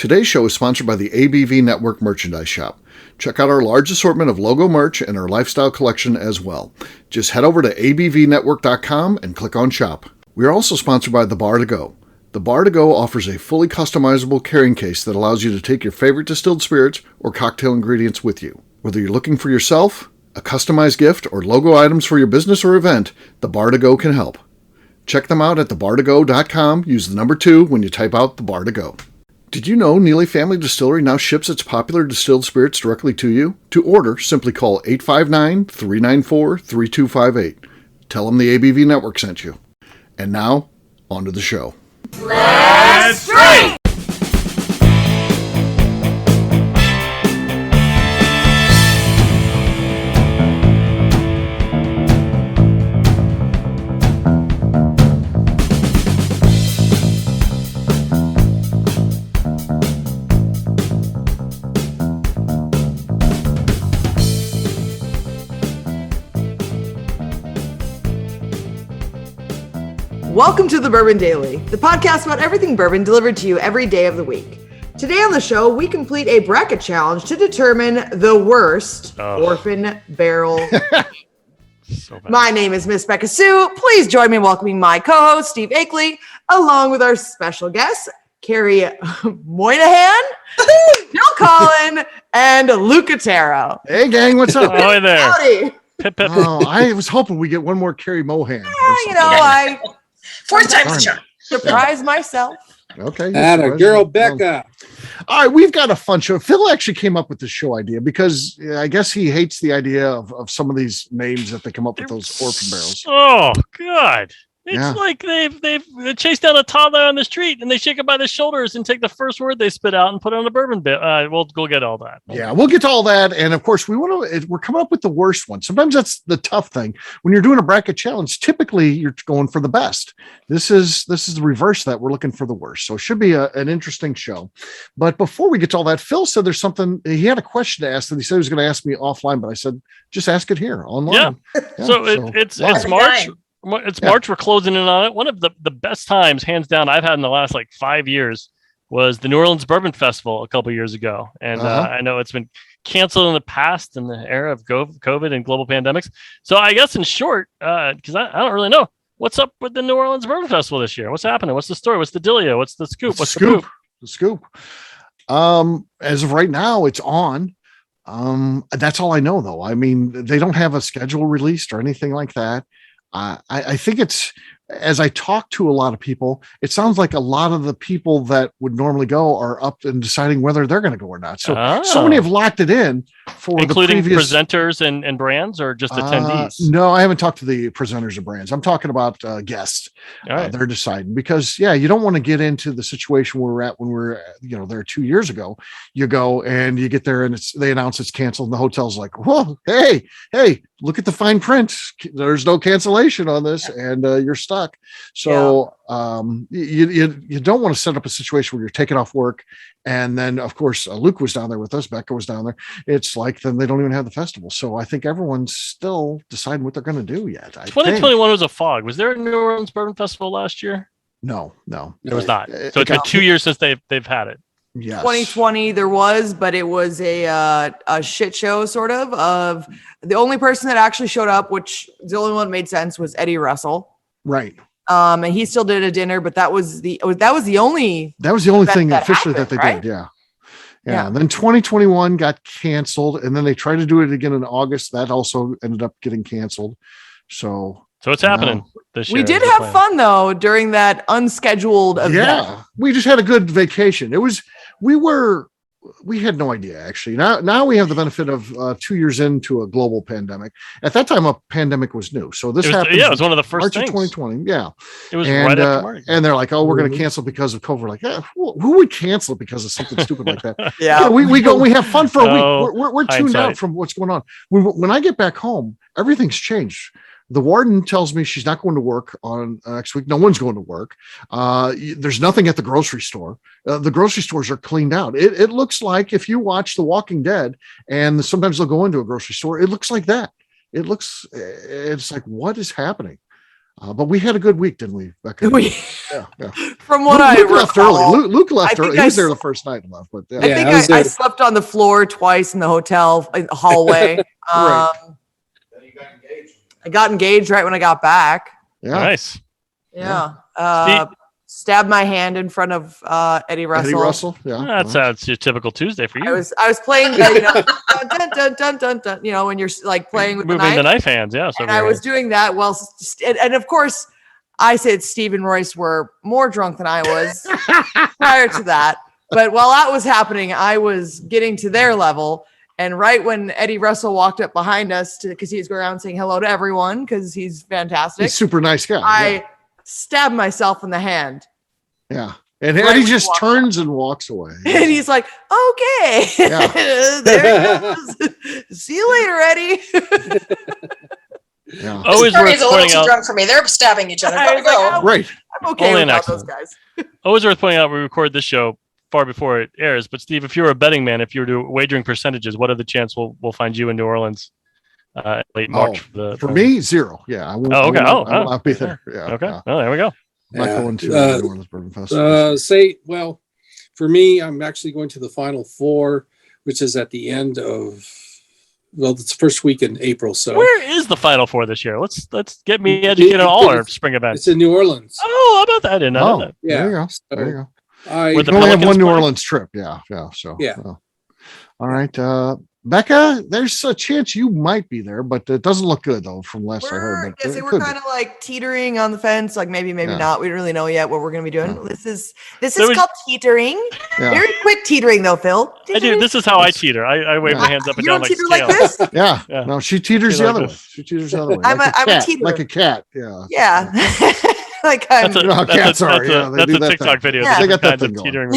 Today's show is sponsored by the ABV Network Merchandise Shop. Check out our large assortment of logo merch and our lifestyle collection as well. Just head over to abvnetwork.com and click on shop. We are also sponsored by The Bar to Go. The Bar to Go offers a fully customizable carrying case that allows you to take your favorite distilled spirits or cocktail ingredients with you. Whether you're looking for yourself, a customized gift, or logo items for your business or event, The Bar to Go can help. Check them out at thebar2go.com. Use the number 2 when you type out The Bar to Go. Did you know Neely Family Distillery now ships its popular distilled spirits directly to you? To order, simply call 859-394-3258. Tell them the ABV Network sent you. And now, on to the show. Let's drink! Welcome to the Bourbon Daily, the podcast about everything bourbon delivered to you every day of the week. Today on the show, we complete a bracket challenge to determine the worst Orphan Barrel. So bad. My name is Miss Beka Sue. Please join me in welcoming my co-host, Steve Akeley, along with our special guests, Kerry Moynihan, Jill Collin, and Luke Otero. Hey, gang, what's up? Hi there. Howdy. Pip, pip. Oh, I was hoping we get one more Kerry Mohan. I Fourth time's a charm. surprise myself. Okay. Atta girl, Beka. All right, we've got a fun show. Phil actually came up with the show idea because I guess he hates the idea of some of these names that they come up with, those Orphan Barrels. Oh God! It's Yeah. like they've chased down a toddler on the street and they shake it by the shoulders and take the first word they spit out and put it on a bourbon bit. We'll get all that. Yeah, we'll get to all that. And of course, we're coming up with the worst one. Sometimes that's the tough thing. When you're doing a bracket challenge, typically you're going for the best. This is the reverse of that. We're looking for the worst. So it should be an interesting show. But before we get to all that, Phil said there's something, he had a question to ask that he said he was going to ask me offline, but I said, just ask it here online. Yeah. So it's March. It's Yeah. March. We're closing in on it. One of the best times, hands down, I've had in the last 5 years was the New Orleans Bourbon Festival a couple of years ago. And I know it's been canceled in the past in the era of COVID and global pandemics. So I guess in short, because I don't really know, what's up with the New Orleans Bourbon Festival this year? What's happening? What's the story? What's the dealio? What's the scoop? What's The scoop. As of right now, it's on. That's all I know, though. I mean, they don't have a schedule released or anything like that. I think it's, as I talk to a lot of people, it sounds like a lot of the people that would normally go are up and deciding whether they're going to go or not. So many have locked it in for including the previous presenters and brands, or just attendees. No, I haven't talked to the presenters or brands. I'm talking about guests. All right. They're deciding because you don't want to get into the situation where we're at when we're there 2 years ago. You go and you get there and they announce it's canceled and the hotel's like, whoa, hey, look at the fine print. There's no cancellation on this, and you're stuck. So you don't want to set up a situation where you're taking off work, and then of course Luke was down there with us, Beka was down there. It's like then they don't even have the festival. So I think everyone's still deciding what they're going to do yet. 2021 was a fog. Was there a New Orleans Bourbon Festival last year? No, it was not. So it's been 2 years since they've had it. Yes. 2020 there was, but it was a shit show sort of the only person that actually showed up, which the only one that made sense, was Eddie Russell. Right. And he still did a dinner, but that was the only thing officially that they right? did. Yeah. And then 2021 got canceled, and then they tried to do it again in August. That also ended up getting canceled. So it's happening this year. We did have fun though during that unscheduled event. Yeah, we just had a good vacation. We had no idea actually. Now we have the benefit of 2 years into a global pandemic. At that time, a pandemic was new. So this happened. Yeah, it was one of the first March things. of 2020. Yeah, it was right after March. And they're like, "Oh, we're going to cancel because of COVID." We're like, who would cancel because of something stupid like that? Yeah, we go. We have fun for a week. We're tuned hindsight. out from what's going on. When I get back home, everything's changed. The warden tells me she's not going to work on next week. No one's going to work. There's nothing at the grocery store. The grocery stores are cleaned out. It looks like if you watch The Walking Dead, and sometimes they'll go into a grocery store, it looks like that. It's like, what is happening? But we had a good week, didn't we, Becca? Yeah. From what Luke left recall, early. Luke left early. He was there the first night and left, but I think I slept on the floor twice in the hotel in the hallway. Right. Then you got engaged. I got engaged right when I got back. Yeah. Nice. Yeah. Stabbed my hand in front of Eddie Russell. Eddie Russell. Yeah. That sounds your typical Tuesday for you. I was playing, dun, dun, dun, dun, dun, when you're like playing with moving the knife hands. Yeah. So and I was doing that while, and of course, I said Steve and Royce were more drunk than I was prior to that. But while that was happening, I was getting to their level. And right when Eddie Russell walked up behind us, because he was going around saying hello to everyone, because he's fantastic. He's a super nice guy. I stabbed myself in the hand. Yeah. And Eddie just turns and walks away. And he's like, okay. Yeah. There it goes. See you later, Eddie. Yeah. Always worth a little too drunk for me. They're stabbing each other. Gotta go. Right. I'm okay with those guys. Always worth pointing out we record this show far before it airs. But Steve, if you're a betting man, if you were to wagering percentages, what are the chances we'll find you in New Orleans late March? For me, 0. Yeah. I won't, okay. I will not be there. Yeah. Okay. Yeah. Oh, there we go. I'm not going to New Orleans Bourbon Festival. For me, I'm actually going to the Final Four, which is at the end of, it's the first week in April. So where is the Final Four this year? Let's get me educated on all our spring events. It's in New Orleans. Oh, how about that? I didn't know that. Yeah. There you go. So there you go. We only have one New Orleans trip. Yeah. So yeah. All right. Becca, there's a chance you might be there, but it doesn't look good though from last I heard. But we're kind of like teetering on the fence, like maybe not. We don't really know yet what we're going to be doing. Yeah. This is called teetering. Yeah. Very quick teetering though, Phil. I do. This is how I teeter. I wave my hands up and You down don't like teeter like scales. this? Yeah. Yeah. No, she teeters the other way. She teeters the other way. I'm a teeter. Like a cat. Yeah. Yeah. Like I'm. Cats are. Yeah, that's a TikTok video. Yeah. They got that thing teetering.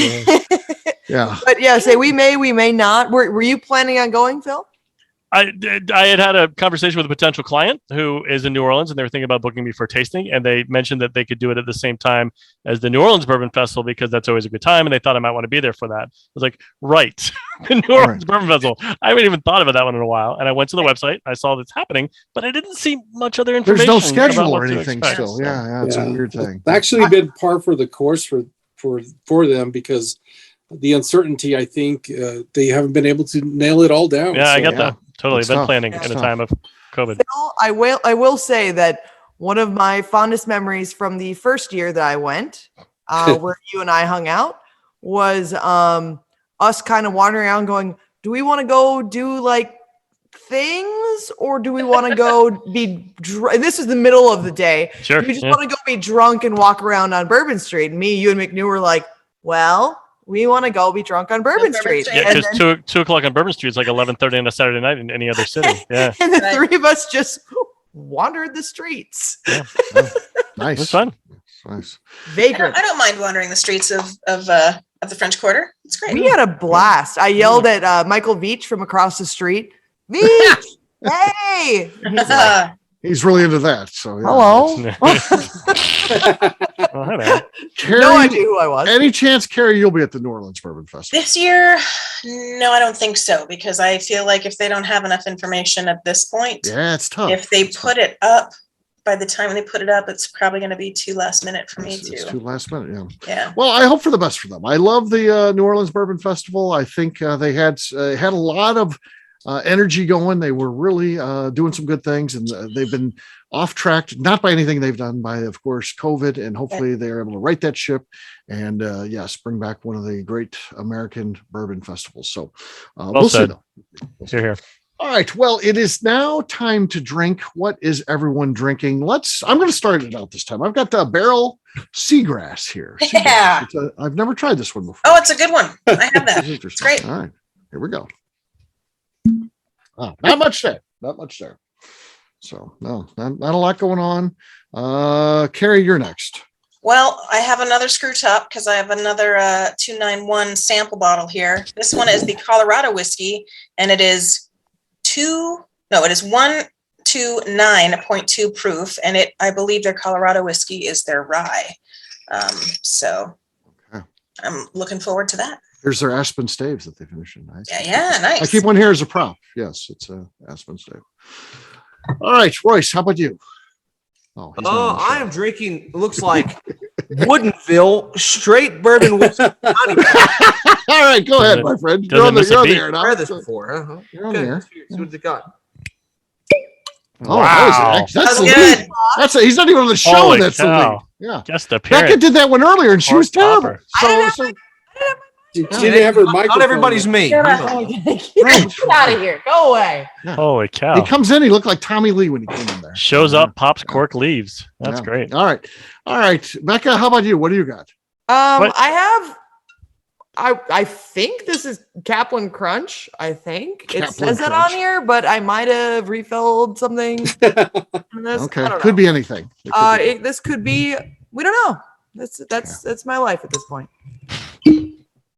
Yeah. But yeah, say we may not. Were you planning on going, Phil? I had a conversation with a potential client who is in New Orleans, and they were thinking about booking me for tasting, and they mentioned that they could do it at the same time as the New Orleans Bourbon Festival because that's always a good time, and they thought I might want to be there for that. I was like, right, the New Orleans Bourbon Festival. I haven't even thought about that one in a while, and I went to the website, I saw that's happening, but I didn't see much other information. There's no schedule or anything still. Yeah, it's a weird thing. It's actually been par for the course for them because the uncertainty, I think they haven't been able to nail it all down. Yeah, I get that. Totally. It's been tough. planning in a time of COVID. Phil, I will say that one of my fondest memories from the first year that I went, where you and I hung out, was us kind of wandering around going, do we want to go do like things or do we want to go be and this is the middle of the day. Sure. Do we just want to go be drunk and walk around on Bourbon Street? And me, you and McNew were like, well, we want to go be drunk on Bourbon Street. Yeah, because 2 o'clock on Bourbon Street is like 11:30 on a Saturday night in any other city. Yeah. And the three of us just wandered the streets. Yeah. Nice. It's fun. Nice. Vagrant. I don't mind wandering the streets of the French Quarter. It's great. We had a blast. I yelled at Michael Veach from across the street. Veach, hey! He's like, He's really into that. So yeah. hello. Well, hi there. Carrie, No idea who I was. Any chance, Carrie, you'll be at the New Orleans Bourbon Festival? This year, no, I don't think so because I feel like if they don't have enough information at this point, Yeah, it's tough. if they put it up, by the time they put it up, it's probably going to be too last minute for me It's to. too last minute. Yeah. Yeah. Well, I hope for the best for them. I love the New Orleans Bourbon Festival. I think they had a lot of energy going. They were really doing some good things, and they've been off track, not by anything they've done, by of course COVID, and hopefully they're able to right that ship and yes, bring back one of the great American bourbon festivals. So we'll see. You're here. All right. Well, it is now time to drink. What is everyone drinking? I'm going to start it out this time. I've got the Barrel Seagrass here. Yeah. I've never tried this one before. Oh, it's a good one. I have that. It's great. All right. Here we go. Oh, not much there. Not much there. So no, not a lot going on. Carrie, you're next. Well, I have another screw top because I have another 291 sample bottle here. This one is the Colorado whiskey, and it is 129.2 proof, and I believe their Colorado whiskey is their rye. So okay. I'm looking forward to that. Here's their Aspen staves that they finished in. Nice. Yeah, nice. I keep one here as a prop. Yes, it's a Aspen stave. All right, Royce, how about you? Oh, he's not on the show. I am drinking, looks like Woodenville straight bourbon whiskey. All right, go ahead, my friend. You're on the air now. I've heard this before. Huh? You're on Okay, the air. see what they got. Oh, Wow. that's good. He's not even on the show. Holy That's the cow. lead. Yeah. Just appearance. Becca did that one earlier, and she was terrible. Popper. She didn't have her microphone. Not everybody's me. Get out of here. Go away. Holy cow. He comes in, he looked like Tommy Lee when he came in there. Shows up, pops cork, leaves. That's Yeah. great. All right. Becca, how about you? What do you got? I have. I think this is Kaplan Crunch. I think it Kaplan says it Crunch. on here, but I might have refilled something. in this. Okay, I don't could know. be anything. It could be. This could be. We don't know. That's my life at this point.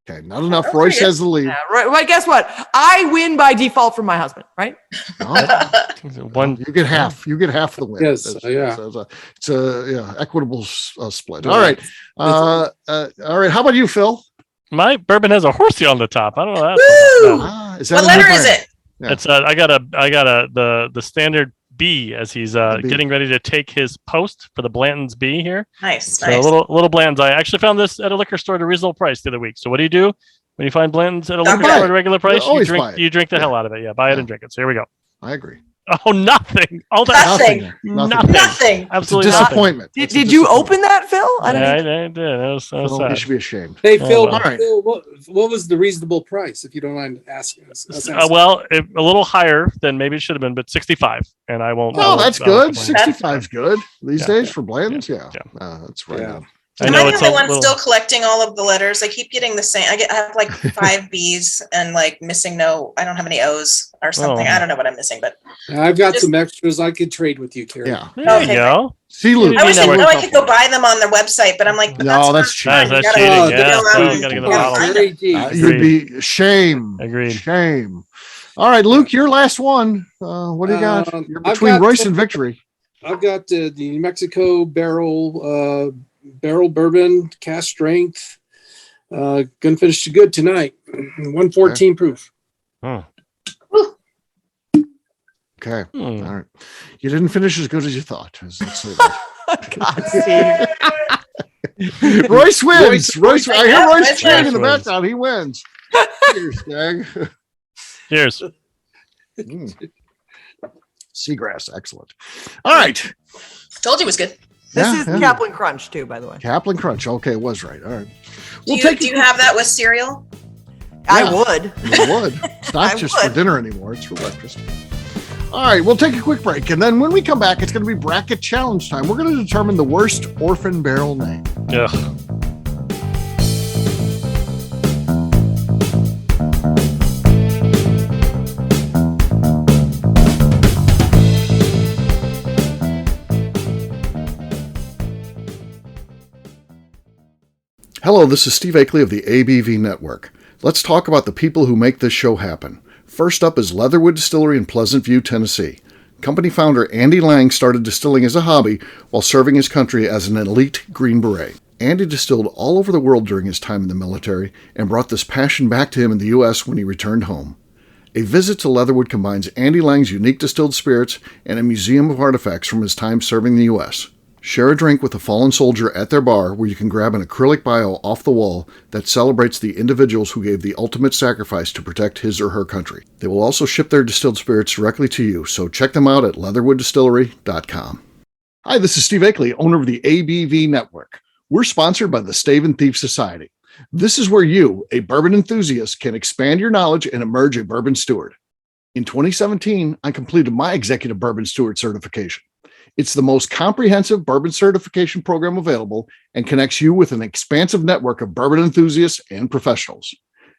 Okay, not enough. Royce has the lead. Yeah, right. Well, guess what? I win by default from my husband. Right? One. You get half. You get half the win. Yes, It's a equitable split. All right. All right. How about you, Phil? My bourbon has a horsey on the top. I don't know that. Woo! Is that What a letter new is brand? it? Yeah. It's I got the standard B as he's B. getting ready to take his post for the Blanton's B here. Nice, So nice. little Blanton's. I actually found this at a liquor store at a reasonable price the other week. So what do you do when you find Blanton's at a Don't liquor buy store it. at a regular price? You always buy it. You drink the Yeah. hell out of it. Yeah, buy it Yeah. and drink it. So here we go. I agree. Oh, nothing. All that. Nothing. Nothing. Nothing. It's a Absolutely nothing. disappointment. Did, It's a did you disappointment. open that, Phil? I Yeah, don't I know. did. That was so Phil, you sad. should be ashamed. Hey, Oh, Phil, well. All right. Phil, what was the reasonable price, if you don't mind asking us? Well, a little higher than maybe it should have been, but 65. And I won't. Oh, that's I won't good. complain. 65 is good these Yeah. days for Bland's. Yeah. Yeah. That's right. Yeah. on. I Am know I it's the a only one little. still collecting all of the letters? I keep getting the same. I have like 5 B's and like missing I don't have any O's or something. Oh. I don't know what I'm missing, but I've got Just- some extras I could trade with you, Carrie. Yeah. There you Okay. go. See, Luke. I was know thinking, where I could go buy them on their website, but I'm like, but No, that's not cheating. fun. You That's gotta- cheating. Oh, Yeah, that's so cheating. gotta get a Yeah. bottle. Very deep. You'd be shame. Agreed. Shame. All right, Luke, your last one. What do you got? You're I've between got Royce some- and Victory. I've got the New Mexico barrel bourbon, cast strength. Gonna finish good tonight. 114 proof. Hmm. Okay. Hmm. All right. You didn't finish as good as you thought. Let's say that. God, Steve. Royce wins. Royce, I hear Yeah, Royce Royce cheering in the wins. background. He wins. Cheers, gang. Cheers. Seagrass, excellent. All right. Told you it was good. This Yeah, is yeah. Kaplan Crunch too, by the way. Kaplan Crunch. Okay, it was right. All right. Do you have that with cereal? I Yeah. would. You would. It's not I just would. for dinner anymore. It's for breakfast. All right, we'll take a quick break. And then when we come back, it's going to be bracket challenge time. We're going to determine the worst Orphan Barrel name. Ugh. Hello, this is Steve Akeley of the ABV Network. Let's talk about the people who make this show happen. First up is Leatherwood Distillery in Pleasant View, Tennessee. Company founder Andy Lang started distilling as a hobby while serving his country as an elite Green Beret. Andy distilled all over the world during his time in the military and brought this passion back to him in the U.S. when he returned home. A visit to Leatherwood combines Andy Lang's unique distilled spirits and a museum of artifacts from his time serving the U.S. Share a drink with a fallen soldier at their bar where you can grab an acrylic bio off the wall that celebrates the individuals who gave the ultimate sacrifice to protect his or her country. They will also ship their distilled spirits directly to you, so check them out at leatherwooddistillery.com. Hi, this is Steve Akeley, owner of the ABV Network. We're sponsored by the Stave and Thief Society. This is where you, a bourbon enthusiast, can expand your knowledge and emerge a bourbon steward. In 2017, I completed my Executive Bourbon Steward certification. It's the most comprehensive bourbon certification program available and connects you with an expansive network of bourbon enthusiasts and professionals.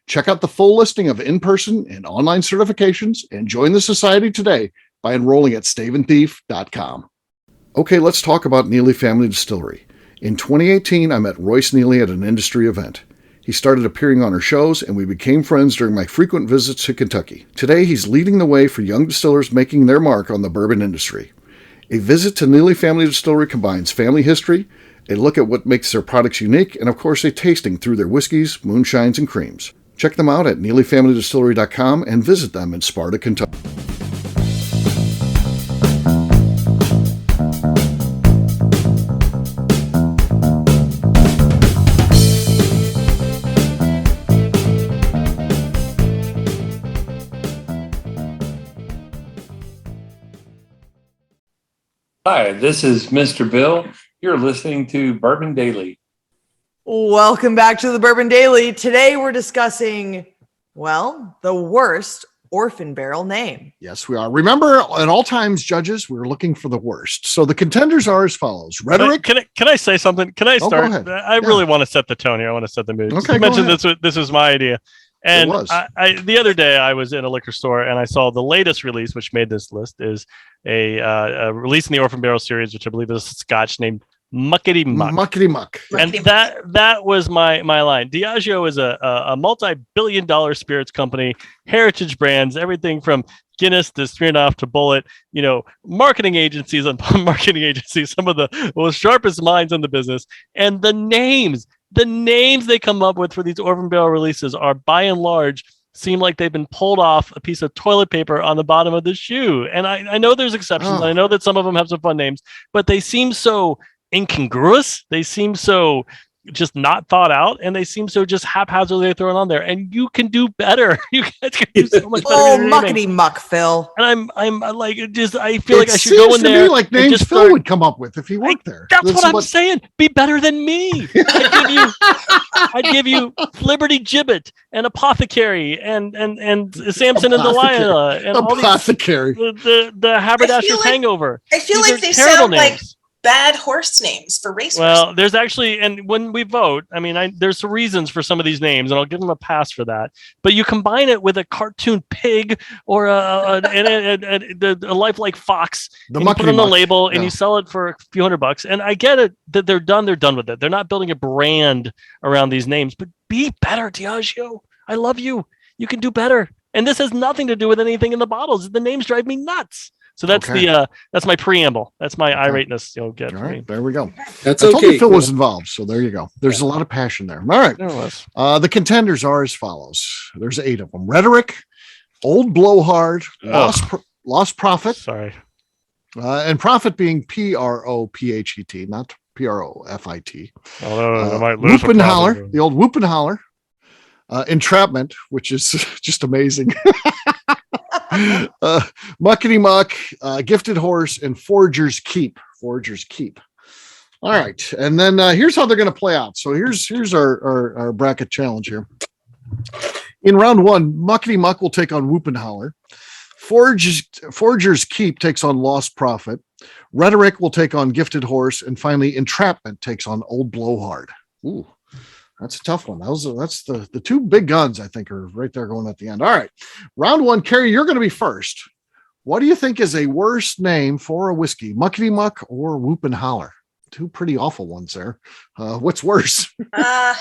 Check out the full listing of in-person and online certifications and join the society today by enrolling at staveandthief.com. Okay, let's talk about Neely Family Distillery. In 2018, I met Royce Neely at an industry event. He started appearing on our shows, and we became friends during my frequent visits to Kentucky. Today, he's leading the way for young distillers making their mark on the bourbon industry. A visit to Neely Family Distillery combines family history, a look at what makes their products unique, and of course a tasting through their whiskeys, moonshines, and creams. Check them out at neelyfamilydistillery.com and visit them in Sparta, Kentucky. Hi, this is Mr. Bill. You're listening to Bourbon Daily. Welcome back to the Bourbon Daily. Today we're discussing, well, the worst Orphan Barrel name. Yes, we are. Remember, at all times, judges, we're looking for the worst. So the contenders are as follows. Rhetoric. Can I say something? Can I Go start? ahead. I really want to set the tone here. I want to set the mood. Okay, You mentioned go this was my idea. And It was. I the other day I was in a liquor store and I saw the latest release, which made this list, is a release in the Orphan Barrel series, which I believe is a Scotch named Muckety Muck. Muckety Muck. And that was my line. Diageo is a multi-billion-dollar spirits company, heritage brands, everything from Guinness to Smirnoff to Bullet, marketing agencies on marketing agencies, some of the most sharpest minds in the business. And the names they come up with for these Orphan Barrel releases are by and large seem like they've been pulled off a piece of toilet paper on the bottom of the shoe. And I know there's exceptions. And I know that some of them have some fun names, but they seem so incongruous. They seem so just not thought out, and they seem so just haphazardly thrown on there. And you can do better. You guys can do so much better. Oh, Muckety Muck, Phil. And I'm like, I feel like I should seems go in to there. me like names just Phil would come up with if he worked there. That's what I'm saying. Be better than me. I'd give you Liberty Gibbet and Apothecary and Samson and Delilah and Apothecary. all these, the Haberdasher's Hangover. I feel These like are they terrible sound like names. bad horse names for race Well, horses. there's actually, and when we vote, I mean, there's some reasons for some of these names, and I'll give them a pass for that. But you combine it with a cartoon pig or a lifelike fox, The and you put Muckety on the Muck. label, and Yeah. you sell it for a few $100. And I get it that they're done with it. They're not building a brand around these names, but be better, Diageo. I love you. You can do better. And this has nothing to do with anything in the bottles. The names drive me nuts. So that's Okay. that's my preamble. That's my irateness you'll get All from me. right, there we go. That's I told okay. you Phil was involved, so there you go. There's a lot of passion there. All right. There it was. The contenders are as follows. There's 8 of them. Rhetoric, Old Blowhard, Lost Profit, Sorry. and Profit being Prophet, not Profit. Although I might lose Whoop and some Holler, profit. the old Whoop and Holler. Entrapment, which is just amazing. Muckety Muck, Gifted Horse, and Forger's Keep. All right, and then here's how they're going to play out. So here's our bracket challenge here. In round 1, Muckety Muck will take on Whoop and Holler. Forger's Keep takes on Lost Profit. Rhetoric will take on Gifted Horse, and finally Entrapment takes on Old Blowhard. Ooh. That's a tough one. That's the 2 big guns, I think, are right there going at the end. All right. Round 1, Kerry, you're going to be first. What do you think is a worse name for a whiskey? Muckety Muck or Whoop and Holler? 2 pretty awful ones there. What's worse? I'm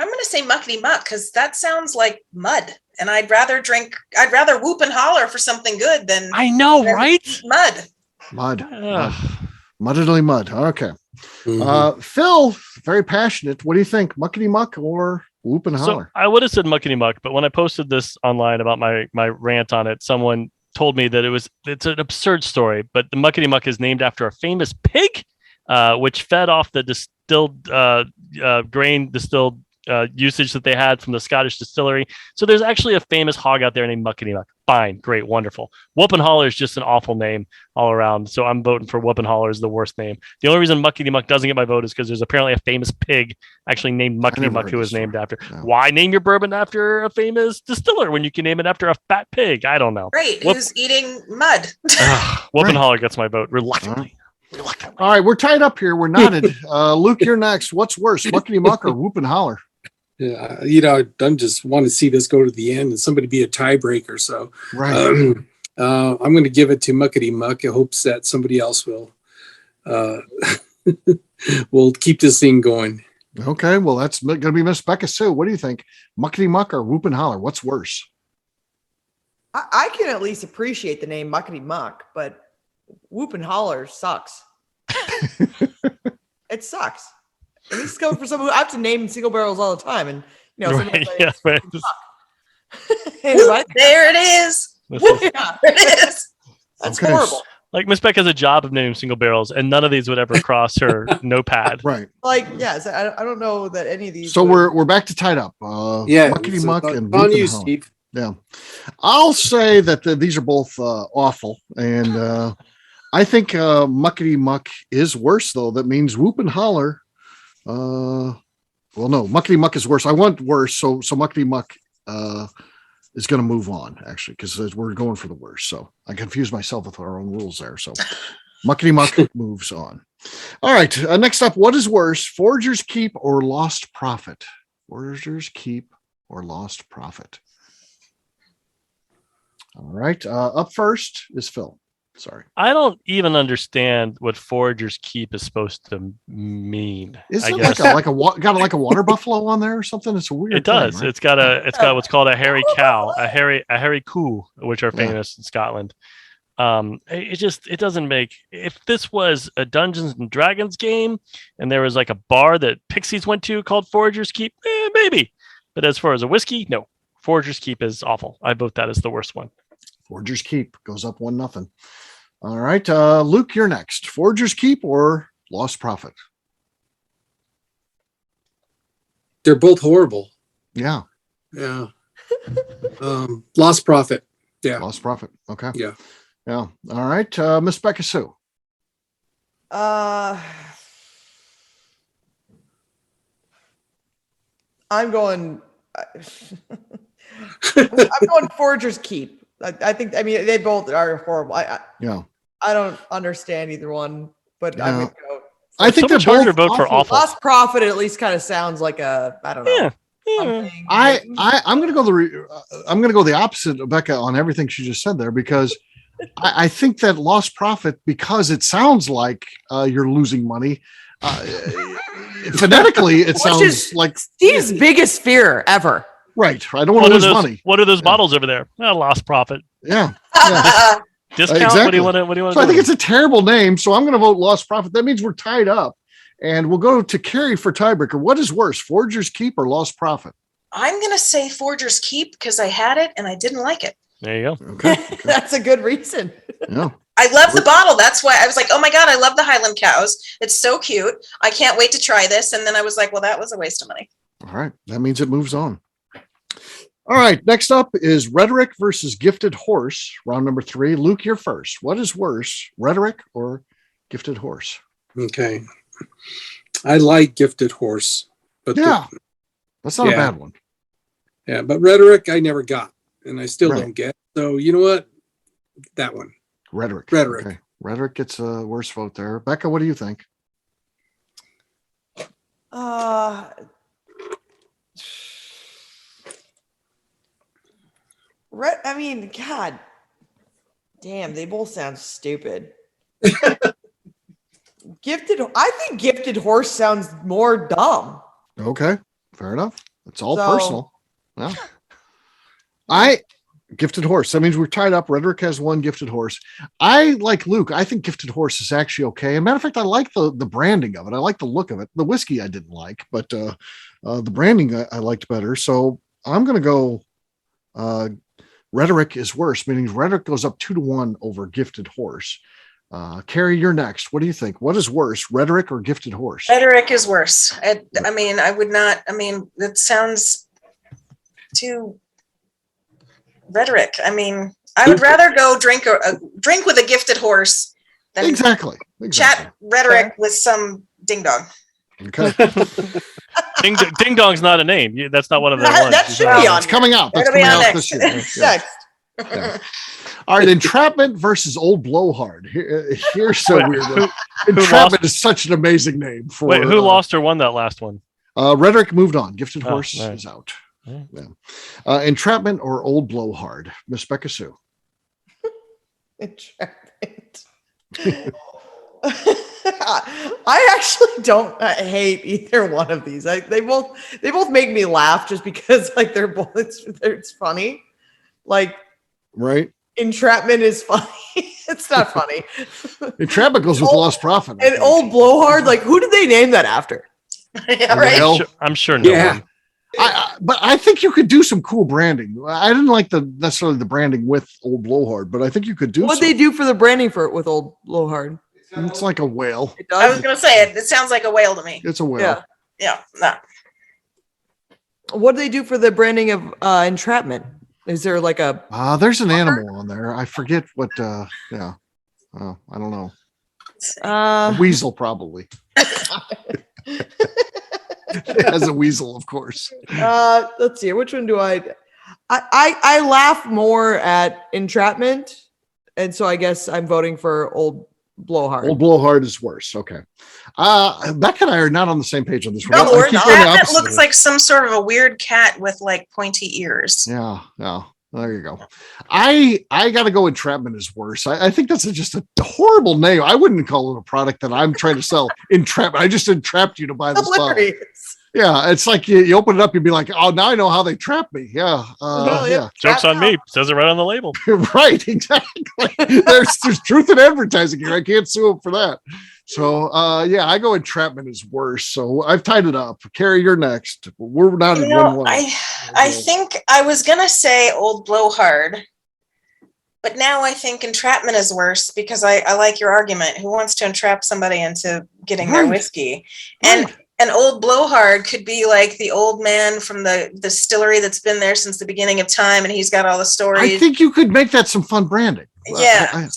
going to say Muckety Muck because that sounds like mud. And I'd rather Whoop and Holler for something good than I know, right? mud. Mud. Muddily mud. Okay. Mhm. Phil, very passionate. What do you think? Muckety Muck or Whoop and So Holler? I would have said Muckety Muck, but when I posted this online about my rant on it, someone told me that it's an absurd story, but the Muckety Muck is named after a famous pig, which fed off the distilled grain distilled usage that they had from the Scottish distillery. So there's actually a famous hog out there named Muckety Muck. Fine, great, wonderful. Whoop and Holler is just an awful name all around. So I'm voting for Whoop and Holler is the worst name. The only reason Muckety Muck doesn't get my vote is because there's apparently a famous pig actually named Muckety never Muck heard who this was named story. after. No. Why name your bourbon after a famous distiller when you can name it after a fat pig? I don't know. Right. Whoop- Who's eating mud? Whoop Right. and Holler gets my vote reluctantly. All right, we're tied up here. We're knotted. Luke, you're next. What's worse, Muckety Muck or Whoop and Holler? Yeah, I'm just want to see this go to the end and somebody be a tiebreaker. So Right. I'm going to give it to Muckety Muck in hopes that somebody else will keep this thing going. Okay, well, that's going to be Miss Beka Sue. What do you think? Muckety Muck or Whoop and Holler? What's worse? I can at least appreciate the name Muckety Muck, but Whoop and Holler sucks. It sucks. And this is coming for someone who I have to name single barrels all the time. And, Right, sometimes yeah, right. Anyway, There it is. yeah, There it is. that's Okay. horrible. Like Miss Beck has a job of naming single barrels, and none of these would ever cross her notepad. Right. Like, yes, I don't know that any of these. So would- we're back to tied up. Yeah, Muckety it's Muck on and Whoop you, and Holler. Steve. Yeah, I'll say that these are both awful, and I think Muckety Muck is worse, though. That means Whoop and Holler. Well, no, Muckety Muck is worse. I want worse, so Muckety Muck is going to move on, actually, because we're going for the worst. So I confused myself with our own rules there. So Muckety Muck moves on. All right, next up, what is worse, Forger's Keep or Lost Profit? Forger's Keep or Lost Profit? All right, up first is Phil. Sorry. I don't even understand what Forager's Keep is supposed to mean. Isn't I it guess. like a water buffalo on there or something? It's a weird. It does. Thing, right? It's got what's called a hairy cow, a hairy coo, which are famous in Scotland. It doesn't make. If this was a Dungeons and Dragons game and there was like a bar that pixies went to called Forager's Keep, maybe. But as far as a whiskey, no. Forager's Keep is awful. I vote that as the worst one. Forger's Keep goes up 1-0. All right, Luke, you're next. Forger's Keep or Lost Profit? They're both horrible. Yeah. Yeah. Lost Profit. Yeah. Lost Profit. Okay. Yeah. Yeah. All right, Miss Beka Sue. I'm going. I'm going Forger's Keep. I think. I mean, they both are horrible. I don't understand either one, but I'm gonna go. I think they're both vote for awful. Lost Profit at least kind of sounds like a. I don't know. Yeah. I'm gonna go I'm gonna go the opposite of Becca on everything she just said there, because I think that Lost Profit, because it sounds like you're losing money. Phonetically, it sounds like Steve's biggest fear ever. Right. I don't want to lose money. What are those bottles over there? Lost Profit. Yeah. Discount. Exactly. What do you want to? So I think it's a terrible name. So I'm going to vote Lost Profit. That means we're tied up, and we'll go to Kerry for tiebreaker. What is worse, Forger's Keep or Lost Profit? I'm going to say Forger's Keep because I had it and I didn't like it. There you go. Okay. That's a good reason. Yeah. I love the bottle. That's why I was like, oh my God, I love the Highland cows. It's so cute. I can't wait to try this. And then I was like, well, that was a waste of money. All right. That means it moves on. All right. Next up is Rhetoric versus Gifted Horse. Round number 3. Luke, you're first. What is worse, Rhetoric or Gifted Horse? Okay. I like Gifted Horse, but that's not a bad one. Yeah, but Rhetoric I never got, and I still Right. don't get. So you know what? That one. Rhetoric. Rhetoric. Okay. Rhetoric gets a worse vote there. Becca, what do you think? I mean, God damn, they both sound stupid. I think Gifted Horse sounds more dumb. Okay. Fair enough. It's all So- personal. Yeah. Gifted Horse. That means we're tied up. Rhetoric has 1, Gifted Horse. I like Luke. I think Gifted Horse is actually okay. As a matter of fact, I like the branding of it. I like the look of it. The whiskey I didn't like, but the branding I liked better. So I'm going to go Rhetoric is worse, meaning Rhetoric goes up 2-1 over Gifted Horse. Kerry, you're next. What do you think? What is worse, Rhetoric or Gifted Horse? Rhetoric is worse. I mean, I would not, I mean, that sounds too Rhetoric. I mean, I would rather go drink with a Gifted Horse than Exactly. chat Rhetoric with some ding dong. Okay. Ding Dong's not a name. That's not one of their ones. That should be on. It's coming out. That's It'll be coming on out next. this year. Next. Yeah. All right, Entrapment versus Old Blowhard. Here's so weird. Entrapment is such an amazing name. For who lost or won that last one? Rhetoric moved on. Gifted Horse right. is out. Right. Yeah. Entrapment or Old Blowhard? Miss Beka Sue. Entrapment. I actually don't hate either one of these. They both make me laugh just because like they're both it's funny. Like Right. Entrapment is funny. It's not funny. Entrapment goes with Lost Profit. I And think. Old Blowhard, like who did they name that after? Yeah, right. Well, I'm sure no Yeah. one. but I think you could do some cool branding. I didn't like necessarily the branding with Old Blowhard, but I think you could do. What'd they do for the branding for it with Old Blowhard? It's like a whale. It I was does. going to say it. It sounds like a whale to me. It's a whale. Yeah. Yeah. No. What do they do for the branding of Entrapment? Is there like a There's an animal on there. I forget what. Yeah. Oh, I don't know. Uh, Weasel, probably. As a weasel, of course. let's see. Which one do I laugh more at entrapment, and so I guess I'm voting for Old Blowhard. Old Blowhard is worse. Okay. Becca and I are not on the same page on this one. No, I we're keep not. going the That opposite looks way. like some sort of a weird cat with like pointy ears. Yeah. There you go. I got to go. Entrapment is worse. I think that's just a horrible name. I wouldn't call it a product that I'm trying to sell. Entrapment. I just entrapped you to buy this bottle. Hilarious. Yeah, it's like you open it up, you'd be like, oh, now I know how they trapped me. Yeah. Yeah. Joke's on me. Says it right on the label. Right, exactly. There's truth in advertising here. I can't sue them for that. So yeah, I go entrapment is worse. So I've tied it up. Kerry, you're next. We're not in 1-1. I think I was gonna say Old Blowhard, but now I think entrapment is worse because I like your argument. Who wants to entrap somebody into getting their whiskey? And an Old Blowhard could be like the old man from the distillery that's been there since the beginning of time, and he's got all the stories. I think you could make that some fun branding. Yeah,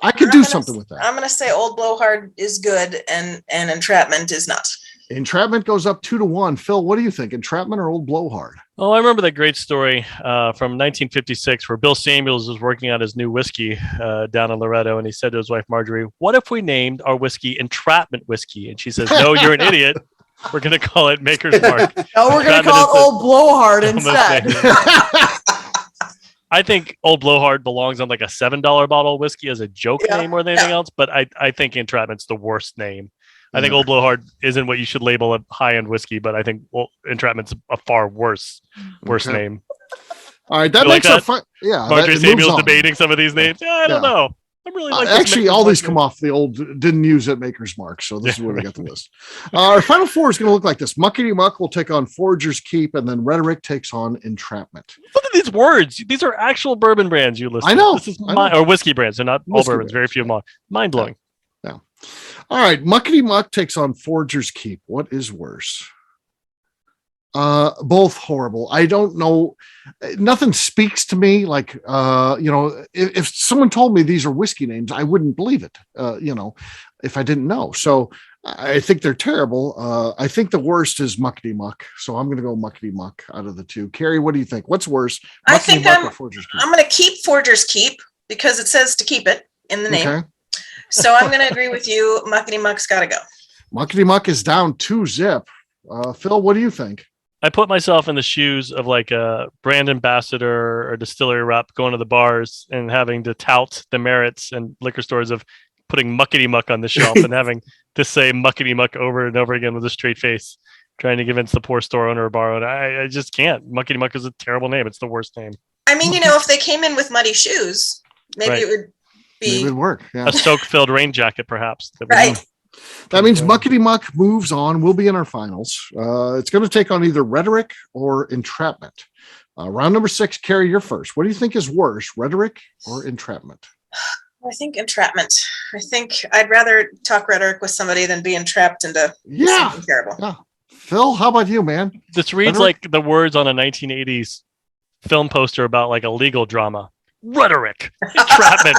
I could do something with that. I'm gonna say Old Blowhard is good, and entrapment is not. Entrapment goes up 2-1. Phil, what do you think? Entrapment or Old Blowhard? Oh, I remember that great story from 1956 where Bill Samuels was working on his new whiskey down in Loretto, and he said to his wife Marjorie, "What if we named our whiskey Entrapment Whiskey?" And she says, "No, you're an idiot. We're going to call it Maker's Mark." No, we're going to call it Old Blowhard instead. I think Old Blowhard belongs on like a $7 bottle of whiskey as a joke name more than anything else, but I think Entrapment's the worst name. I think Old Blowhard isn't what you should label a high-end whiskey, but I think Entrapment's a far worse name. All right, that you makes like fun. Yeah, Marjorie Samuel's debating some of these names. Yeah, I don't know. I'm really like actually, all these come off the old didn't use at Maker's Mark, so this is where we got the list. Our final four is going to look like this: Muckety Muck will take on Forager's Keep, and then Rhetoric takes on Entrapment. Look at these words; these are actual bourbon brands you listed. I know. This is or whiskey brands. They're not all bourbons. Brands. Very few of them. Mind blowing. Yeah. All right, Muckety Muck takes on Forager's Keep. What is worse? Both horrible. I don't know. Nothing speaks to me like, if someone told me these are whiskey names, I wouldn't believe it, if I didn't know. So I think they're terrible. I think the worst is Muckety Muck. So I'm going to go Muckety Muck out of the two. Carrie, what do you think? What's worse? I think I'm going to keep Forager's Keep because it says to keep it in the name. Okay. So I'm going to agree with you. Muckety Muck's got to go. Muckety Muck is down 2-0. Phil, what do you think? I put myself in the shoes of like a brand ambassador or distillery rep going to the bars and having to tout the merits and liquor stores of putting Muckety Muck on the shelf and having to say Muckety Muck over and over again with a straight face, trying to convince the poor store owner or bar owner. I just can't. Muckety Muck is a terrible name. It's the worst name. I mean, if they came in with muddy shoes, maybe it would be. Maybe it would work. Yeah. A soak-filled rain jacket, perhaps. Right. That means Muckety Muck moves on. We'll be in our finals. It's going to take on either Rhetoric or Entrapment. Round number 6, Kerry, you're first. What do you think is worse, Rhetoric or Entrapment? I think Entrapment. I think I'd rather talk Rhetoric with somebody than be entrapped into something terrible. Yeah. Phil, how about you, man? This reads Rhetoric? like the words on a 1980s film poster about like a legal drama. Rhetoric, Entrapment,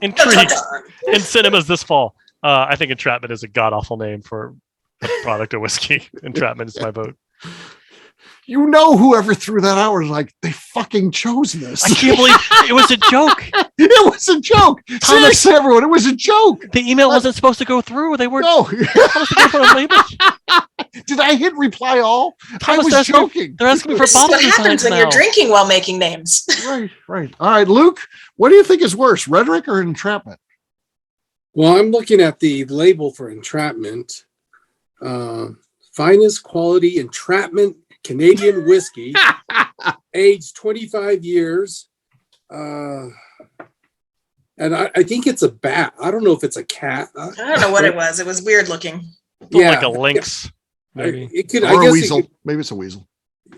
Intrigue, in cinemas this fall. I think Entrapment is a god-awful name for a product of whiskey. Entrapment is my vote. Whoever threw that out was like, they fucking chose this. I can't believe it was a joke. It was a joke. Seriously, everyone, it was a joke. The email wasn't supposed to go through. They weren't supposed to put on labels. Did I hit reply all? I was joking. They're asking me for bottle designs. What happens when you're drinking while making names? Right. All right, Luke, what do you think is worse, Rhetoric or Entrapment? Well, I'm looking at the label for Entrapment. Finest quality Entrapment Canadian whiskey, aged 25 years. And I think it's a bat. I don't know if it's a cat. I don't know what it was. It was weird looking. Like a lynx. Maybe. It could, or a weasel. Maybe it's a weasel.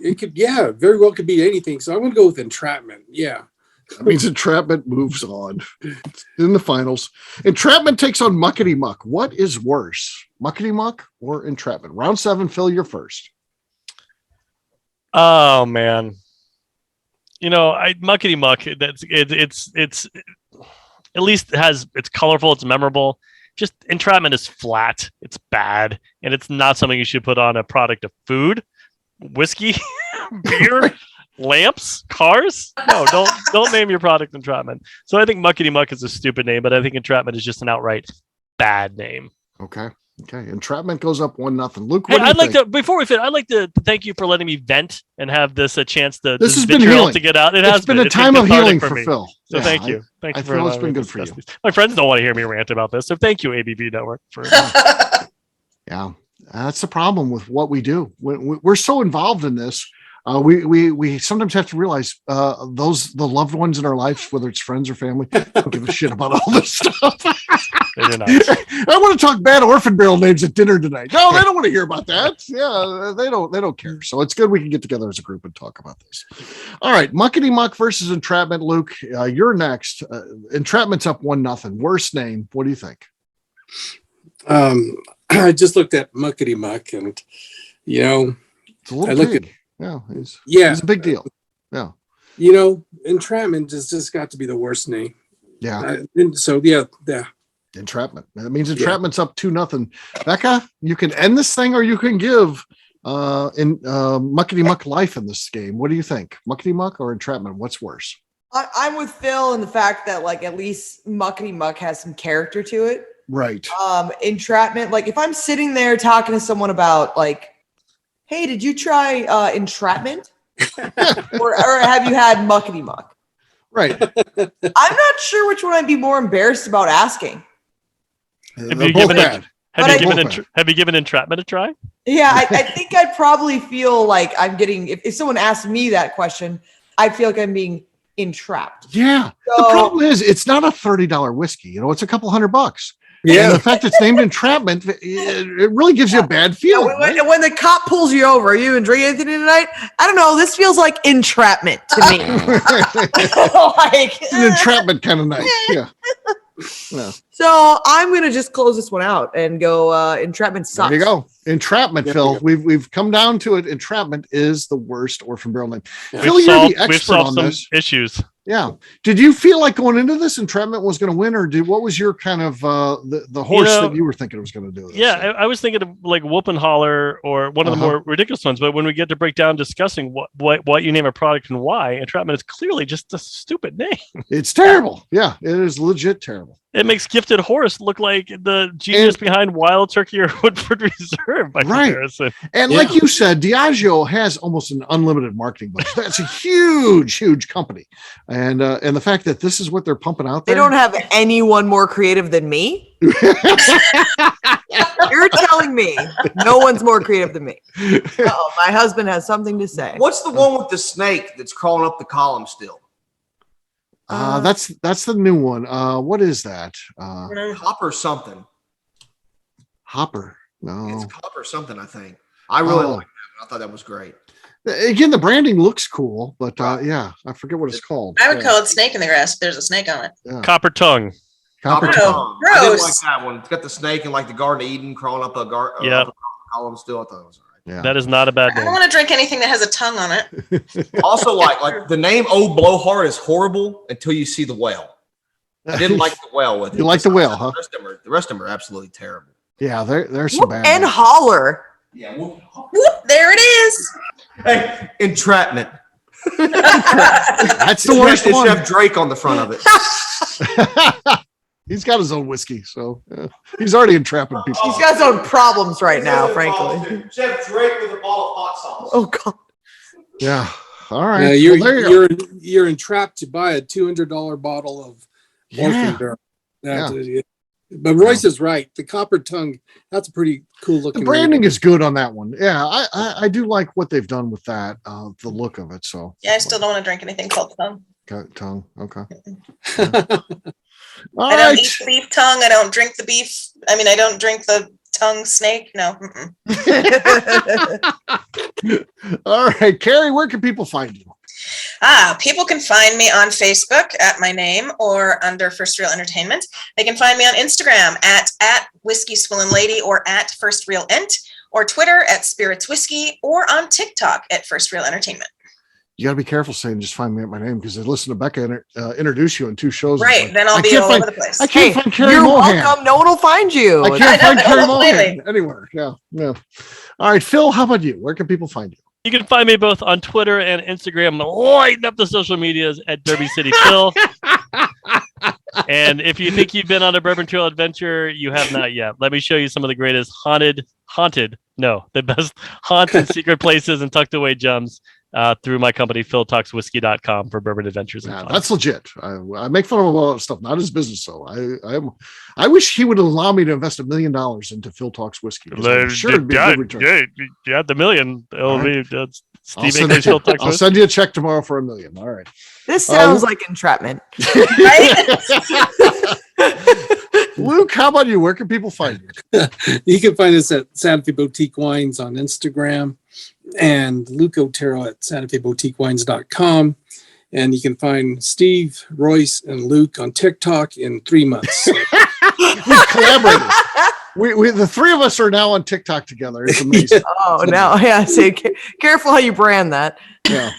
It could, very well could be anything. So I'm going to go with Entrapment. Yeah. That means Entrapment moves on in the finals. Entrapment takes on Muckety Muck. What is worse, Muckety Muck or Entrapment? Round 7, Phil, you're first. Oh man, Muckety Muck. at least it's colorful, it's memorable. Just Entrapment is flat, it's bad, and it's not something you should put on a product of food, whiskey, beer, lamps, cars. No, don't name your product Entrapment. So I think Muckety Muck is a stupid name, but I think Entrapment is just an outright bad name. Okay. Entrapment goes up 1-0. Luke, Hey, before we finish, I'd like to thank you for letting me vent and have this a chance to this has been healing to get out. It's been a time of healing for Phil. So thank you. I feel it's been good for you. My friends don't want to hear me rant about this, so thank you, ABV Network. For Yeah, that's the problem with what we do. We're so involved in this. We sometimes have to realize the loved ones in our lives, whether it's friends or family, don't give a shit about all this stuff. They do not. I want to talk bad Orphan Barrel names at dinner tonight. No, they don't want to hear about that. Yeah, they don't care. So it's good we can get together as a group and talk about this. All right, Muckety Muck versus Entrapment. Luke, you're next. Entrapment's up 1-0. Worst name. What do you think? I just looked at Muckety Muck, and It's a little I looked big. at It's a big deal. Yeah. Entrapment just got to be the worst name. Yeah. Yeah. Entrapment. That means Entrapment's up 2-0. Beka, you can end this thing or you can give Muckety Muck life in this game. What do you think? Muckety Muck or Entrapment? What's worse? I'm with Phil in the fact that at least Muckety Muck has some character to it. Right. Entrapment, if I'm sitting there talking to someone about hey, did you try Entrapment? or have you had Muckety Muck? Right. I'm not sure which one I'd be more embarrassed about asking. Have you given Entrapment a try? Yeah, I think I'd probably feel like I'm getting, if someone asked me that question, I'd feel like I'm being entrapped. Yeah. So, the problem is it's not a $30 whiskey. It's a couple $100. Yeah. And the fact it's named Entrapment, it really gives you a bad feeling. When the cop pulls you over, are you going to drink anything tonight? I don't know. This feels like entrapment to me. It's an entrapment kind of night. Yeah. No. So I'm going to just close this one out and go Entrapment sucks. There you go. Entrapment, Phil. We've come down to it. Entrapment is the worst Orphan Barrel name. Phil, you're the expert on this. Issues. Yeah. Did you feel like going into this Entrapment was going to win, or what was your kind of the horse that you were thinking it was going to do? Yeah, I was thinking of Whoop and Holler or one of the more ridiculous ones. But when we get to break down discussing what you name a product and why, Entrapment is clearly just a stupid name. It's terrible. Yeah, it is legit terrible. It makes Gifted Horse look like the genius behind Wild Turkey or Woodford Reserve by comparison. And like you said, Diageo has almost an unlimited marketing budget. That's a huge company. And the fact that this is what they're pumping out there. They don't have anyone more creative than me. You're telling me no one's more creative than me. Uh-oh, my husband has something to say. What's the one with the snake that's crawling up the column still? That's the new one. What is that? Hopper something. Hopper. No. It's Hopper something, I think. I really like that. I thought that was great. Again, the branding looks cool, but I forget what it's called. I would call it Snake in the Grass if there's a snake on it. Yeah. Copper Tongue. Copper Tongue. Gross. I didn't like that one. It's got the snake and the Garden of Eden crawling up a column still. I thought it was all right. Yeah. That is not a bad I name. don't want to drink anything that has a tongue on it. Also, like the name Old Blowhard is horrible until you see the whale. I didn't like the whale with it. You like the whale, huh? The rest of them are absolutely terrible. Yeah, there's some bad And names. Holler. Yeah. Whoop, there it is. Hey, Entrapment. That's the worst It should one. have Drake on the front of it. He's got his own whiskey, so he's already entrapping people. He's got his own problems right now, frankly. Chef Drake with a ball of hot sauce. Oh, God. Yeah. All right. You're Well, there you go. you're entrapped to buy a $200 bottle of Orphan Barrel. But Royce is right. The Copper Tongue, that's a pretty cool looking. The branding is good on that one. Yeah, I do like what they've done with that, the look of it. So Yeah, I still don't want to drink anything called tongue. tongue. Okay. I don't eat beef tongue. I don't drink the beef. I mean, I don't drink the tongue snake. No. All right, Kerry, where can people find you? People can find me on Facebook at my name or under First Real Entertainment. They can find me on Instagram at Whiskey Swillin' Lady or at First Real Ent, or Twitter at Spirits Whiskey, or on TikTok at First Real Entertainment. you got to be careful saying just find me at my name, because they listen to Beka introduce you in 2 shows. Right. Then I'll be all over the place. I can't find Kerry You're Mohan. welcome. No one will find you. I can't find Kerry Mohan Completely. anywhere. Yeah. All right, Phil, how about you? Where can people find you? You can find me both on Twitter and Instagram, lighting up the social medias at Derby City Phil. And if you think you've been on a Bourbon Trail adventure, you have not yet. Let me show you some of the greatest the best haunted secret places and tucked away gems through my company, philtalkswhiskey.com, for bourbon adventures. And fun. That's legit. I make fun of him about stuff, not his business. So I wish he would allow me to invest $1 million into Phil Talks Whiskey. I'm sure it'd be a good return. Yeah, the $1 million. It'll be Steve I'll English Phil Talks I'll Whiskey. send you a check tomorrow for $1 million. All right. This sounds like entrapment. Luke, how about you? Where can people find you? You can find us at Santa Fe Boutique Wines on Instagram, and Luke Otero at SantaFeBoutiqueWines.com. And you can find Steve, Royce, and Luke on TikTok in 3 months. We've collaborated. We the three of us are now on TikTok together. It's amazing. Oh, no. Yeah. So careful how you brand that. Yeah.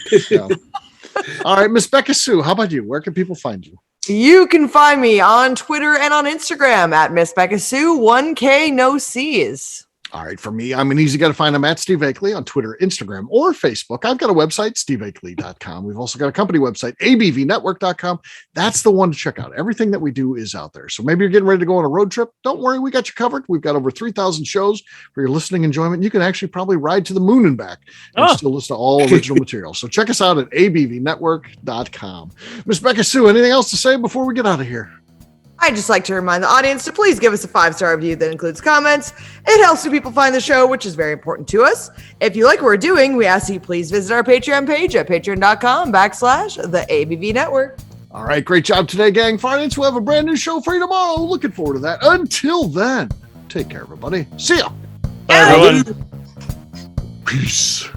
All right, Miss Beka Sue, how about you? Where can people find you? You can find me on Twitter and on Instagram at Miss Beka Sue, 1K no C's. All right, for me, I'm an easy guy to find. I'm at Steve Akeley on Twitter, Instagram, or Facebook. I've got a website, steveakeley.com. We've also got a company website, abvnetwork.com. That's the one to check out. Everything that we do is out there. So maybe you're getting ready to go on a road trip. Don't worry, we got you covered. We've got over 3,000 shows for your listening enjoyment. You can actually probably ride to the moon and back and still listen to all original material. So check us out at abvnetwork.com. Miss Beka Sue, anything else to say before we get out of here? I'd just like to remind the audience to please give us a 5-star review that includes comments. It helps new people find the show, which is very important to us. If you like what we're doing, we ask that you please visit our Patreon page at patreon.com/the ABV Network. All right, great job today, gang. Finance, we'll have a brand new show for you tomorrow. Looking forward to that. Until then, take care, everybody. See ya. Bye, everyone. Peace.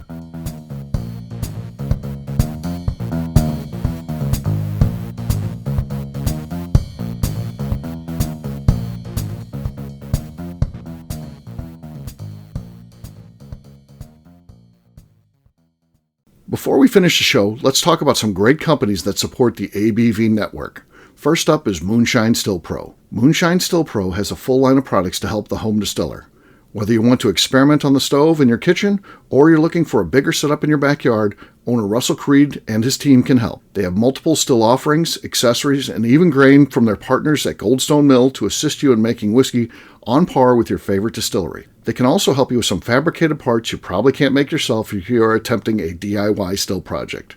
Before we finish the show, let's talk about some great companies that support the ABV network. First up is Moonshine Still Pro. Moonshine Still Pro has a full line of products to help the home distiller. Whether you want to experiment on the stove in your kitchen or you're looking for a bigger setup in your backyard, owner Russell Creed and his team can help. They have multiple still offerings, accessories, and even grain from their partners at Goldstone Mill to assist you in making whiskey on par with your favorite distillery. They can also help you with some fabricated parts you probably can't make yourself if you are attempting a DIY still project.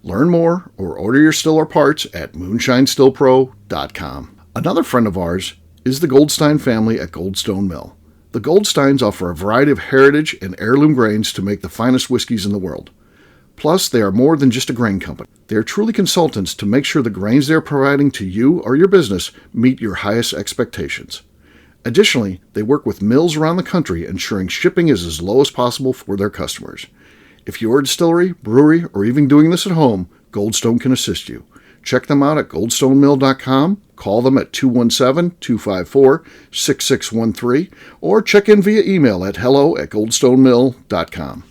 Learn more or order your still or parts at moonshinestillpro.com. Another friend of ours is the Goldstein family at Goldstone Mill. The Goldsteins offer a variety of heritage and heirloom grains to make the finest whiskeys in the world. Plus, they are more than just a grain company. They are truly consultants to make sure the grains they are providing to you or your business meet your highest expectations. Additionally, they work with mills around the country, ensuring shipping is as low as possible for their customers. If you're a distillery, brewery, or even doing this at home, Goldstone can assist you. Check them out at goldstonemill.com, call them at 217-254-6613, or check in via email at hello@goldstonemill.com.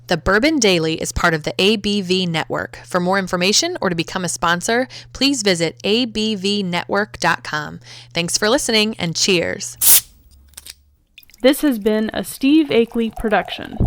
The Bourbon Daily is part of the ABV Network. For more information or to become a sponsor, please visit abvnetwork.com. Thanks for listening and cheers. This has been a Steve Akeley production.